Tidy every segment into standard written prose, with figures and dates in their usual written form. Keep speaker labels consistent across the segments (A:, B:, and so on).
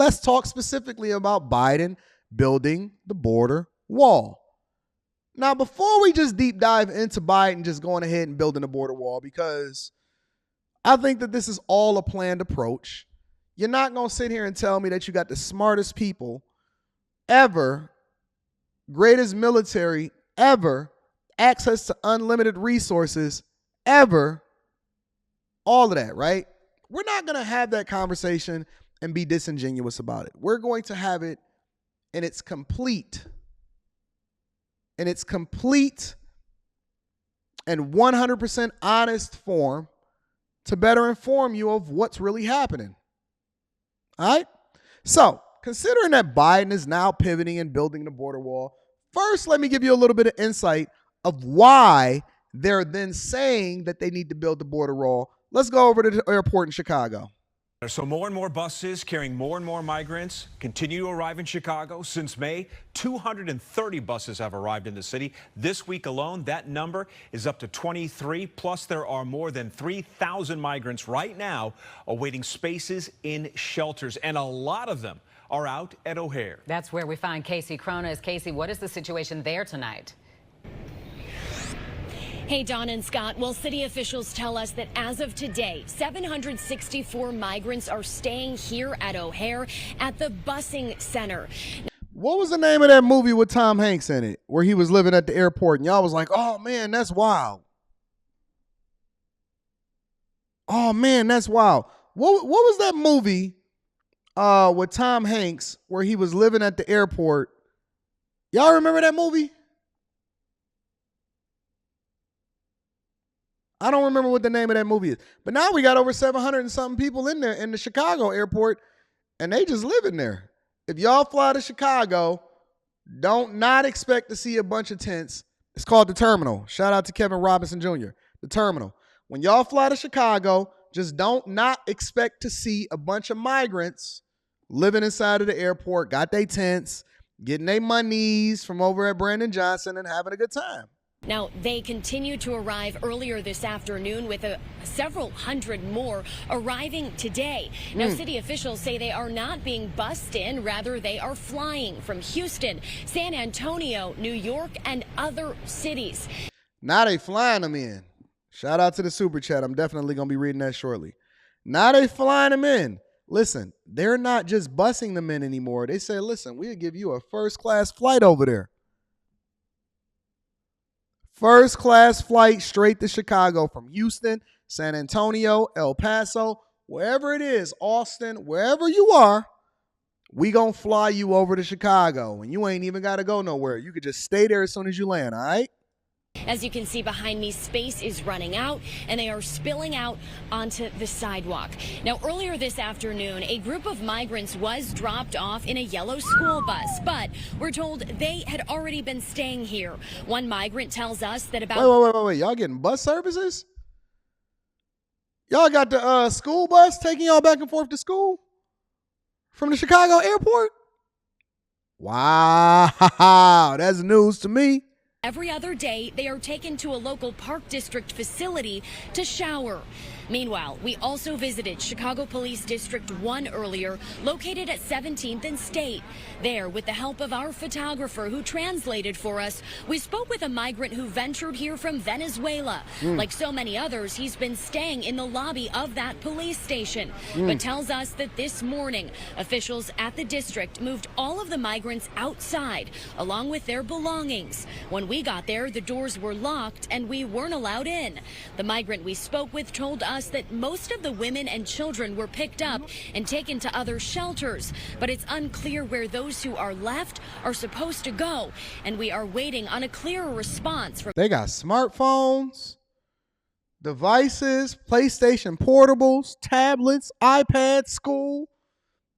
A: let's talk specifically about Biden building the border wall. Now, before we just deep dive into Biden just going ahead and building the border wall, because I think that this is all a planned approach. You're not going to sit here and tell me that you got the smartest people ever, greatest military ever, access to unlimited resources ever, all of that, right? We're not going to have that conversation and be disingenuous about it. We're going to have it in its complete and 100% honest form to better inform you of what's really happening. All right? So, considering that Biden is now pivoting and building the border wall, first, let me give you a little bit of insight of why they're then saying that they need to build the border wall. Let's go over to the airport in Chicago.
B: So more and more buses carrying more and more migrants continue to arrive in Chicago. Since May, 230 buses have arrived in the city. This week alone, that number is up to 23. Plus, there are more than 3,000 migrants right now awaiting spaces in shelters, and a lot of them are out at O'Hare.
C: That's where we find Casey Cronus. Casey, what is the situation there tonight?
D: Hey, Don and Scott. Well, city officials tell us that as of today, 764 migrants are staying here at O'Hare at the busing center.
A: What was the name of that movie with Tom Hanks in it, where he was living at the airport and y'all was like, oh man, that's wild. Oh man, that's wild. What was that movie with Tom Hanks where he was living at the airport? Y'all remember that movie? I don't remember what the name of that movie is. But now we got over 700 and something people in there in the Chicago airport, and they just living there. If y'all fly to Chicago, don't not expect to see a bunch of tents. It's called the Terminal. Shout out to Kevin Robinson Jr., the Terminal. When y'all fly to Chicago, just don't not expect to see a bunch of migrants living inside of the airport, got their tents, getting their monies from over at Brandon Johnson and having a good time.
D: Now, they continue to arrive earlier this afternoon with several hundred more arriving today. Now, city officials say they are not being bussed in. Rather, they are flying from Houston, San Antonio, New York, and other cities.
A: Now they flying them in. Shout out to the super chat. I'm definitely going to be reading that shortly. Now they flying them in. Listen, they're not just busing them in anymore. They say, listen, we'll give you a first-class flight over there. First class flight straight to Chicago from Houston, San Antonio, El Paso, wherever it is, Austin, wherever you are, we gonna fly you over to Chicago. And you ain't even got to go nowhere. You could just stay there as soon as you land, all right?
D: As you can see behind me, space is running out and they are spilling out onto the sidewalk. Now, earlier this afternoon, a group of migrants was dropped off in a yellow school bus, but we're told they had already been staying here. One migrant tells us that about...
A: Wait. Y'all getting bus services? Y'all got the school bus taking y'all back and forth to school from the Chicago airport? Wow, that's news to me.
D: Every other day, they are taken to a local Park District facility to shower. Meanwhile, we also visited Chicago Police District 1 earlier, located at 17th and State. There, with the help of our photographer who translated for us, we spoke with a migrant who ventured here from Venezuela. Like so many others, he's been staying in the lobby of that police station, but tells us that this morning, officials at the district moved all of the migrants outside, along with their belongings. When we got there, the doors were locked and we weren't allowed in. The migrant we spoke with told us that most of the women and children were picked up and taken to other shelters, but it's unclear where those who are left are supposed to go, and we are waiting on a clearer response from...
A: They got smartphones, devices, PlayStation portables, tablets, iPads, school.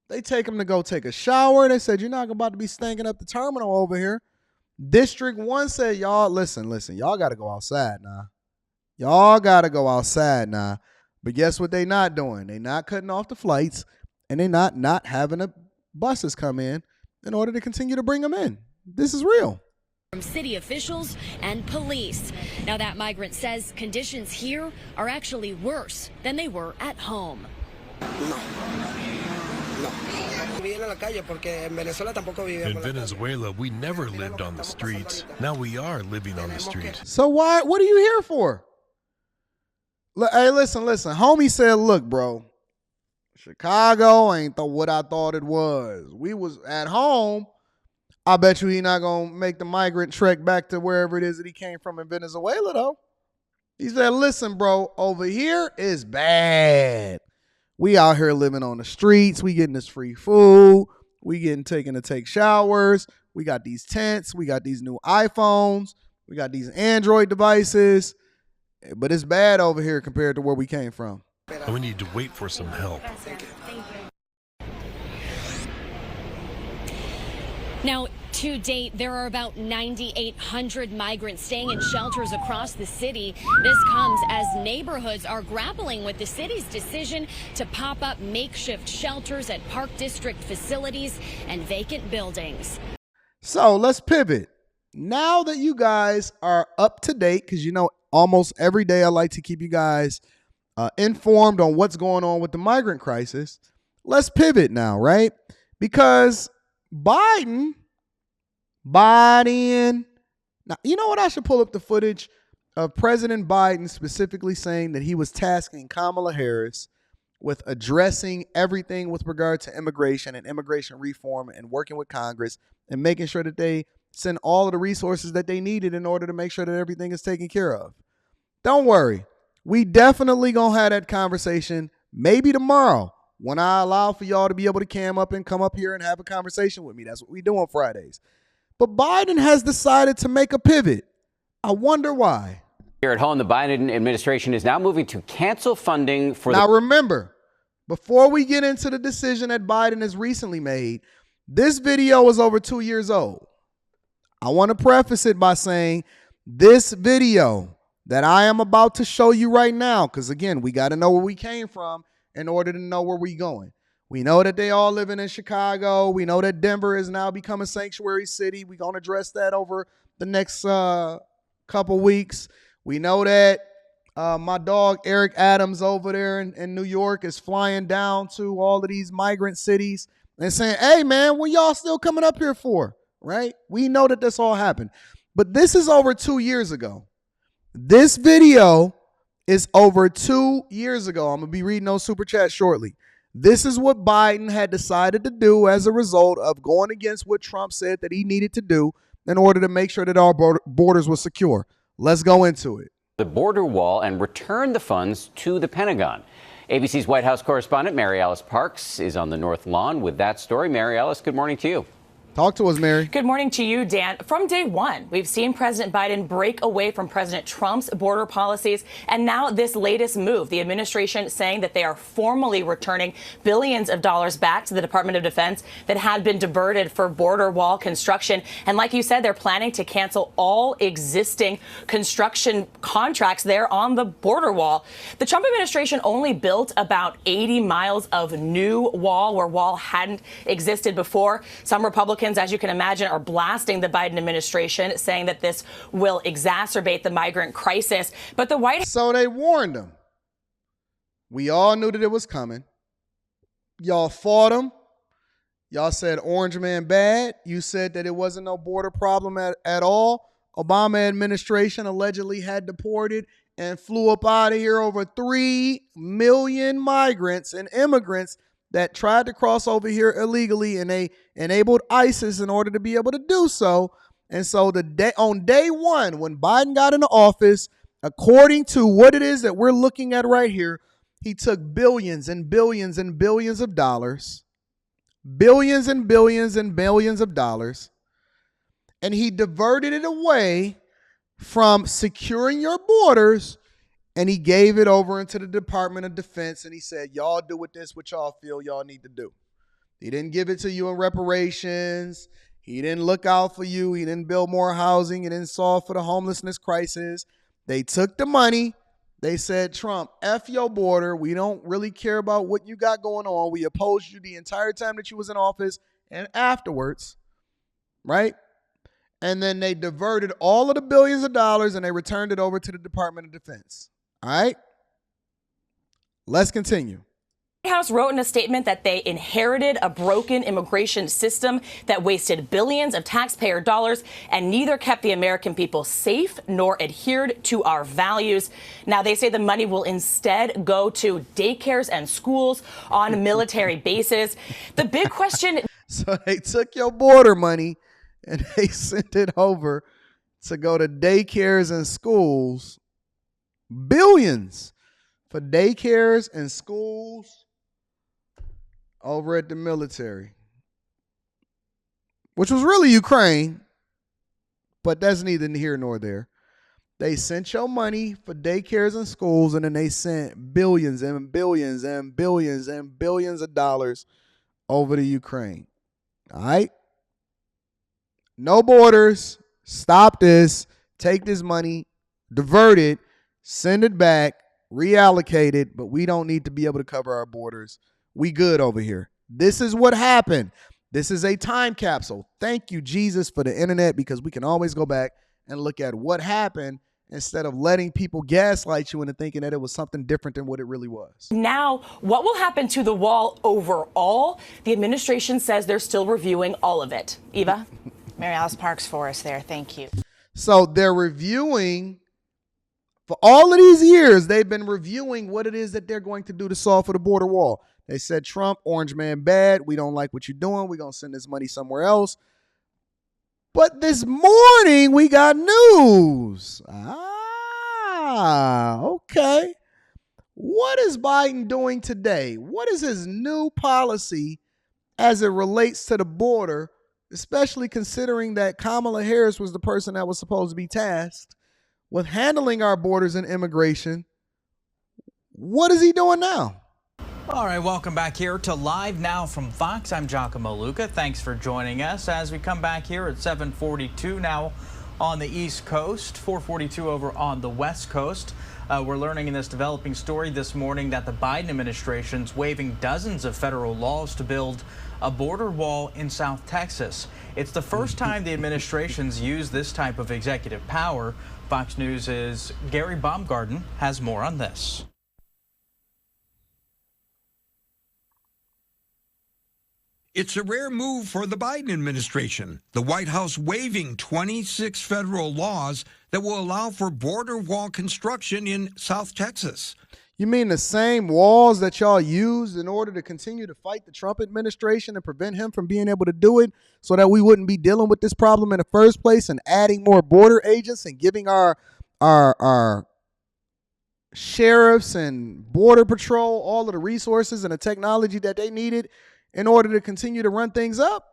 A: They take them to go take a shower. They said, you're not about to be stinking up the terminal over here. District 1 said, y'all, listen, y'all got to go outside now. Y'all got to go outside now. But guess what they not doing? They not cutting off the flights, and they not having the buses come in order to continue to bring them in. This is real.
D: From city officials and police. Now, that migrant says conditions here are actually worse than they were at home.
E: No. In Venezuela, we never lived on the streets. Now we are living on the street.
A: So what are you here for? Hey, listen. Homie said, look, bro, Chicago ain't what I thought it was. We was at home. I bet you he not going to make the migrant trek back to wherever it is that he came from in Venezuela, though. He said, listen, bro, over here is bad. We out here living on the streets. We getting this free food. We getting taken to take showers. We got these tents. We got these new iPhones. We got these Android devices. But it's bad over here compared to where we came from.
E: And we need to wait for some help.
D: Now, to date, there are about 9,800 migrants staying in shelters across the city. This comes as neighborhoods are grappling with the city's decision to pop up makeshift shelters at Park District facilities and vacant buildings.
A: So let's pivot. Now that you guys are up to date, because you know almost every day I like to keep you guys informed on what's going on with the migrant crisis, let's pivot now, right? Because Biden, now, you know what? I should pull up the footage of President Biden specifically saying that he was tasking Kamala Harris with addressing everything with regard to immigration and immigration reform and working with Congress and making sure that they send all of the resources that they needed in order to make sure that everything is taken care of. Don't worry. We definitely going to have that conversation maybe tomorrow when I allow for y'all to be able to cam up and come up here and have a conversation with me. That's what we do on Fridays. But Biden has decided to make a pivot. I wonder why.
F: Here at home, the Biden administration is now moving to cancel funding for
A: Now remember, before we get into the decision that Biden has recently made, this video is over 2 years old. I want to preface it by saying this video that I am about to show you right now, because again, we got to know where we came from in order to know where we're going. We know that they all living in Chicago. We know that Denver has now become a sanctuary city. We're going to address that over the next couple weeks. We know that my dog Eric Adams over there in New York is flying down to all of these migrant cities and saying, hey, man, what y'all still coming up here for? Right? We know that this all happened. But this is over 2 years ago. This video is over 2 years ago. I'm going to be reading those super chats shortly. This is what Biden had decided to do as a result of going against what Trump said that he needed to do in order to make sure that our borders were secure. Let's go into it.
F: the border wall and return the funds to the Pentagon. ABC's White House correspondent Mary Alice Parks is on the North Lawn with that story. Mary Alice, good morning to you.
A: Talk to us, Mary.
G: Good morning to you, Dan. From day one, we've seen President Biden break away from President Trump's border policies. And now this latest move, the administration saying that they are formally returning billions of dollars back to the Department of Defense that had been diverted for border wall construction. And like you said, they're planning to cancel all existing construction contracts there on the border wall. The Trump administration only built about 80 miles of new wall where wall hadn't existed before. Some Republicans, as you can imagine, are blasting the Biden administration, saying that this will exacerbate the migrant crisis. But the White House.
A: So they warned them. We all knew that it was coming. Y'all fought them. Y'all said Orange Man bad. You said that it wasn't no border problem at all. Obama administration allegedly had deported and flew up out of here over 3 million migrants and immigrants that tried to cross over here illegally, and they enabled ISIS in order to be able to do so. And so on day one, when Biden got into office, according to what it is that we're looking at right here, he took billions and billions and billions of dollars, billions and billions and billions of dollars, and he diverted it away from securing your borders, and he gave it over into the Department of Defense, and he said, y'all do with this what y'all feel y'all need to do. He didn't give it to you in reparations. He didn't look out for you. He didn't build more housing. He didn't solve for the homelessness crisis. They took the money. They said, Trump, F your border. We don't really care about what you got going on. We opposed you the entire time that you was in office and afterwards, right? And then they diverted all of the billions of dollars and they returned it over to the Department of Defense. All right, let's continue.
G: White House wrote in a statement that they inherited a broken immigration system that wasted billions of taxpayer dollars and neither kept the American people safe nor adhered to our values. Now, they say the money will instead go to daycares and schools on military bases. The big question.
A: So they took your border money and they sent it over to go to daycares and schools. Billions for daycares and schools over at the military, which was really Ukraine, but that's neither here nor there. They sent your money for daycares and schools, and then they sent billions and billions and billions and billions of dollars over to Ukraine. All right? No borders. Stop this. Take this money, divert it, send it back, reallocate it, but we don't need to be able to cover our borders. We good over here. This is what happened. This is a time capsule. Thank you, Jesus, for the internet, because we can always go back and look at what happened instead of letting people gaslight you into thinking that it was something different than what it really was.
G: Now, what will happen to the wall overall? The administration says they're still reviewing all of it. Eva?
H: Mary Alice Parks for us there. Thank you.
A: So they're reviewing. For all of these years, they've been reviewing what it is that they're going to do to solve for the border wall. They said, Trump, orange man bad. We don't like what you're doing. We're going to send this money somewhere else. But this morning, we got news. Okay. What is Biden doing today? What is his new policy as it relates to the border, especially considering that Kamala Harris was the person that was supposed to be tasked with handling our borders and immigration? What is he doing now?
I: All right, welcome back here to Live Now from Fox. I'm Giacomo Luca. Thanks for joining us as we come back here at 7:42 now on the East Coast, 4:42 over on the West Coast. We're learning in this developing story this morning that the Biden administration's waiving dozens of federal laws to build a border wall in South Texas. It's the first time the administration's used this type of executive power. Fox News' Gary Baumgarten has more on this.
J: It's a rare move for the Biden administration. The White House waiving 26 federal laws that will allow for border wall construction in South Texas.
A: You mean the same walls that y'all used in order to continue to fight the Trump administration and prevent him from being able to do it so that we wouldn't be dealing with this problem in the first place, and adding more border agents and giving our sheriffs and border patrol all of the resources and the technology that they needed in order to continue to run things up?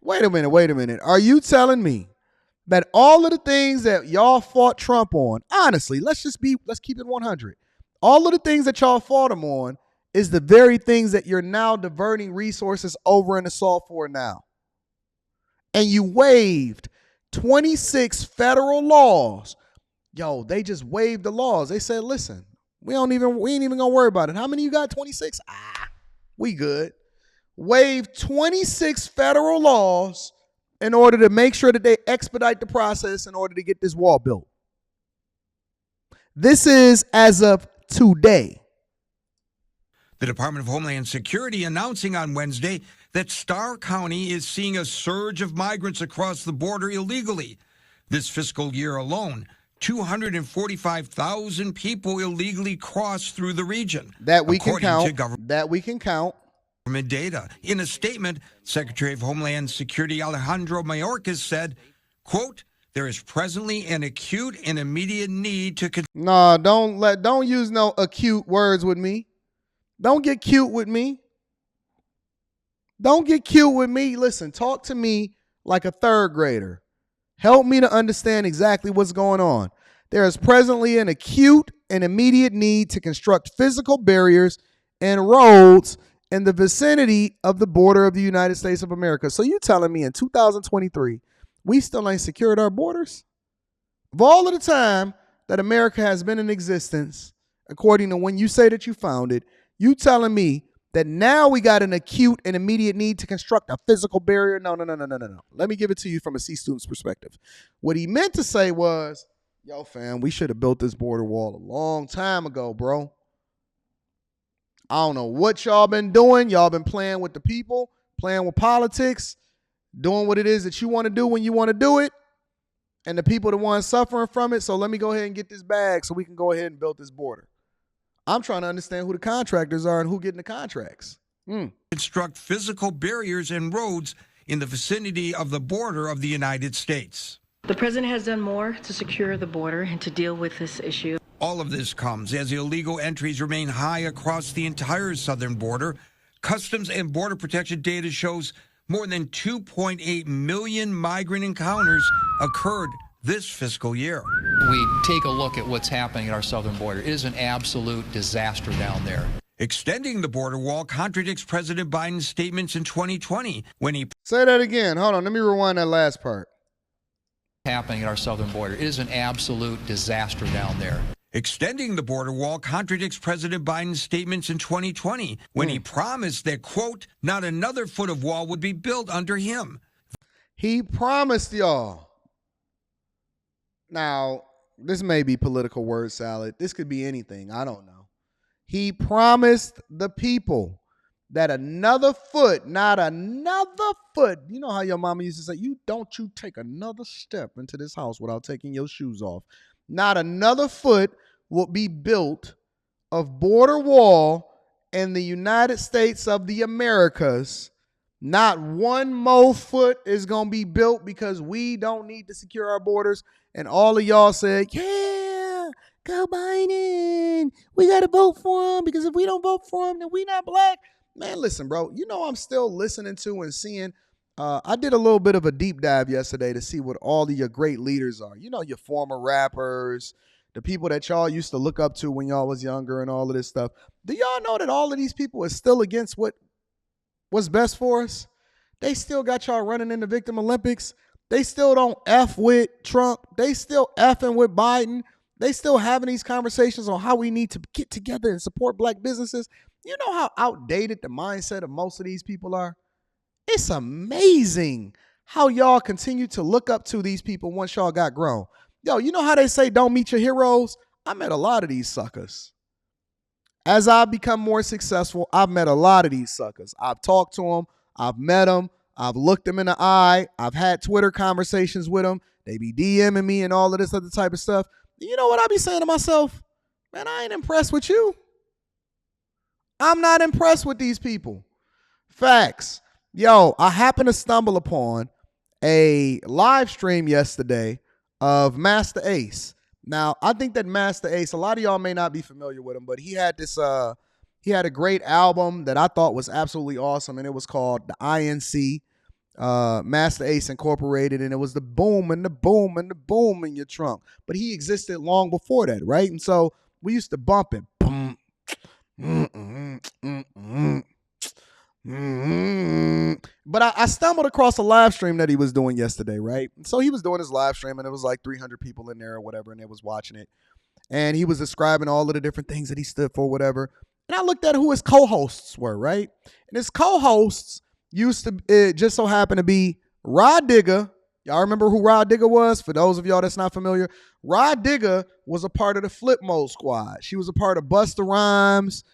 A: Wait a minute. Are you telling me that all of the things that y'all fought Trump on, honestly, let's keep it 100. All of the things that y'all fought him on is the very things that you're now diverting resources over and to solve for now. And you waived 26 federal laws. Yo, they just waived the laws. They said, listen, we ain't even gonna worry about it. How many you got? 26? We good. Waived 26 federal laws in order to make sure that they expedite the process in order to get this wall built. This is as of today.
J: The Department of Homeland Security announcing on Wednesday that Starr County is seeing a surge of migrants across the border illegally. This fiscal year alone, 245,000 people illegally crossed through the region.
A: That we can count.
J: Government data. In a statement, Secretary of Homeland Security Alejandro Mayorkas said, quote, there is presently an acute and immediate need to...
A: don't use no acute words with me. Don't get cute with me. Don't get cute with me. Listen, talk to me like a third grader. Help me to understand exactly what's going on. There is presently an acute and immediate need to construct physical barriers and roads in the vicinity of the border of the United States of America. So you telling me in 2023, we still ain't secured our borders? Of all of the time that America has been in existence, according to when you say that you found it, you telling me that now we got an acute and immediate need to construct a physical barrier? No. Let me give it to you from a C student's perspective. What he meant to say was, yo, fam, we should have built this border wall a long time ago, bro. I don't know what y'all been doing. Y'all been playing with the people, playing with politics, doing what it is that you want to do when you want to do it. And the people the ones suffering from it. So let me go ahead and get this bag so we can go ahead and build this border. I'm trying to understand who the contractors are and who getting the contracts.
J: Construct physical barriers and roads in the vicinity of the border of the United States.
K: The president has done more to secure the border and to deal with this issue.
J: All of this comes as illegal entries remain high across the entire southern border. Customs and Border Protection data shows more than 2.8 million migrant encounters occurred this fiscal year.
L: We take a look at what's happening at our southern border. It is an absolute disaster down there.
J: Extending the border wall contradicts President Biden's statements in 2020 when he...
A: Say that again. Hold on. Let me rewind that last part.
L: Happening at our southern border. It is an absolute disaster down there.
J: Extending the border wall contradicts President Biden's statements in 2020 when he promised that, quote, not another foot of wall would be built under him.
A: He promised y'all. Now, this may be political word salad. This could be anything. I don't know. He promised the people that another foot, not another foot. You know how your mama used to say, you take another step into this house without taking your shoes off. Not another foot will be built of border wall in the United States of the Americas. Not one more foot is going to be built because we don't need to secure our borders. And all of y'all said, yeah, go Biden. We got to vote for him because if we don't vote for him, then we not black. Man, listen, bro, you know I'm still listening to and seeing. I did a little bit of a deep dive yesterday to see what all of your great leaders are. You know, your former rappers, the people that y'all used to look up to when y'all was younger and all of this stuff. Do y'all know that all of these people are still against what's best for us? They still got y'all running in the Victim Olympics. They still don't F with Trump. They still effing with Biden. They still having these conversations on how we need to get together and support black businesses. You know how outdated the mindset of most of these people are? It's amazing how y'all continue to look up to these people once y'all got grown. Yo, you know how they say don't meet your heroes? I met a lot of these suckers. As I've become more successful, I've met a lot of these suckers. I've talked to them. I've met them. I've looked them in the eye. I've had Twitter conversations with them. They be DMing me and all of this other type of stuff. You know what I be saying to myself? Man, I ain't impressed with you. I'm not impressed with these people. Facts. Yo, I happened to stumble upon a live stream yesterday of Master Ace. Now, I think that Master Ace, a lot of y'all may not be familiar with him, but he had this, he had a great album that I thought was absolutely awesome, and it was called the INC, Master Ace Incorporated, and it was the boom and the boom and the boom in your trunk. But he existed long before that, right? And so we used to bump it. But I stumbled across a live stream that he was doing yesterday, right? So he was doing his live stream, and it was like 300 people in there or whatever, and they was watching it. And he was describing all of the different things that he stood for, whatever. And I looked at who his co-hosts were, right? And his co-hosts used to, it just so happened to be Rod Digger. Y'all remember who Rod Digger was? For those of y'all that's not familiar, Rod Digger was a part of the Flip Mode Squad. She was a part of Busta Rhymes,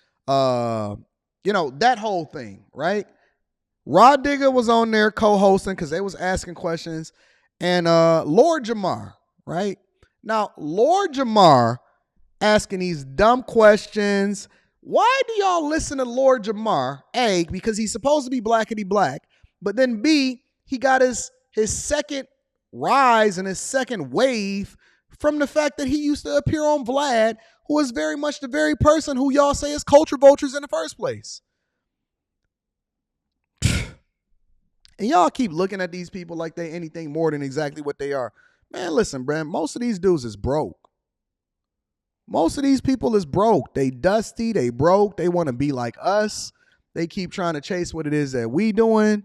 A: you know, that whole thing, right? Rod Digger was on there co-hosting because they was asking questions. And Lord Jamar, right? Now, Lord Jamar asking these dumb questions. Why do y'all listen to Lord Jamar? A, because he's supposed to be blackity black. But then B, he got his second rise and his second wave from the fact that he used to appear on Vlad, who is very much the very person who y'all say is culture vultures in the first place. And y'all keep looking at these people like they anything more than exactly what they are. Man, listen, Brand, most of these dudes is broke. Most of these people is broke. They dusty, they broke, they want to be like us. They keep trying to chase what it is that we doing.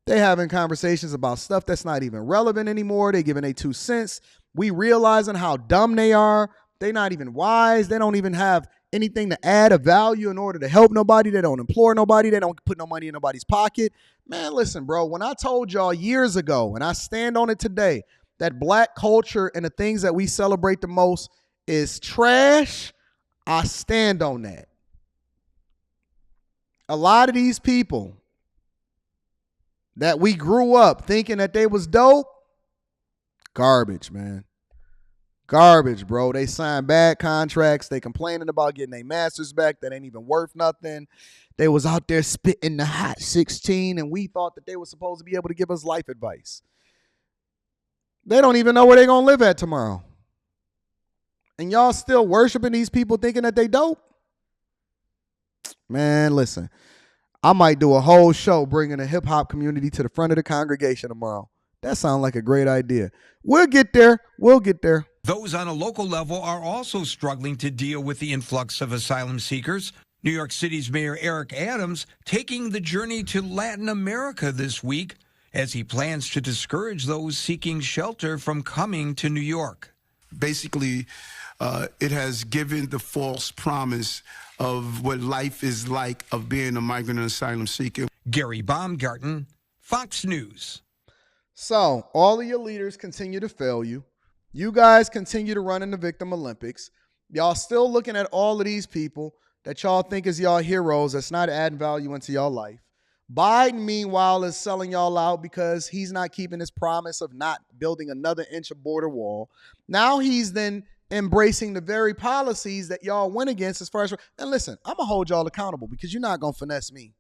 A: They having conversations about stuff that's not even relevant anymore. They giving they 2 cents. We realizing how dumb they are. They not even wise. They don't even have anything to add a value in order to help nobody. They don't implore nobody. They don't put no money in nobody's pocket. Man, listen, bro, when I told y'all years ago, and I stand on it today, that black culture and the things that we celebrate the most is trash, I stand on that. A lot of these people that we grew up thinking that they was dope, garbage, man. Garbage, bro. They signed bad contracts. They complaining about getting their masters back that ain't even worth nothing. They was out there spitting the hot 16, and we thought that they were supposed to be able to give us life advice. They don't even know where they're going to live at tomorrow. And y'all still worshiping these people thinking that they dope? Man, listen. I might do a whole show bringing the hip-hop community to the front of the congregation tomorrow. That sounds like a great idea. We'll get there. We'll get there.
J: Those on a local level are also struggling to deal with the influx of asylum seekers. New York City's Mayor Eric Adams taking the journey to Latin America this week as he plans to discourage those seeking shelter from coming to New York.
M: Basically, it has given the false promise of what life is like of being a migrant and asylum seeker.
J: Gary Baumgarten, Fox News.
A: So, all of your leaders continue to fail you. You guys continue to run in the Victim Olympics. Y'all still looking at all of these people that y'all think is y'all heroes that's not adding value into y'all life. Biden, meanwhile, is selling y'all out because he's not keeping his promise of not building another inch of border wall. Now he's then embracing the very policies that y'all went against as far as, and listen, I'm going to hold y'all accountable because you're not going to finesse me.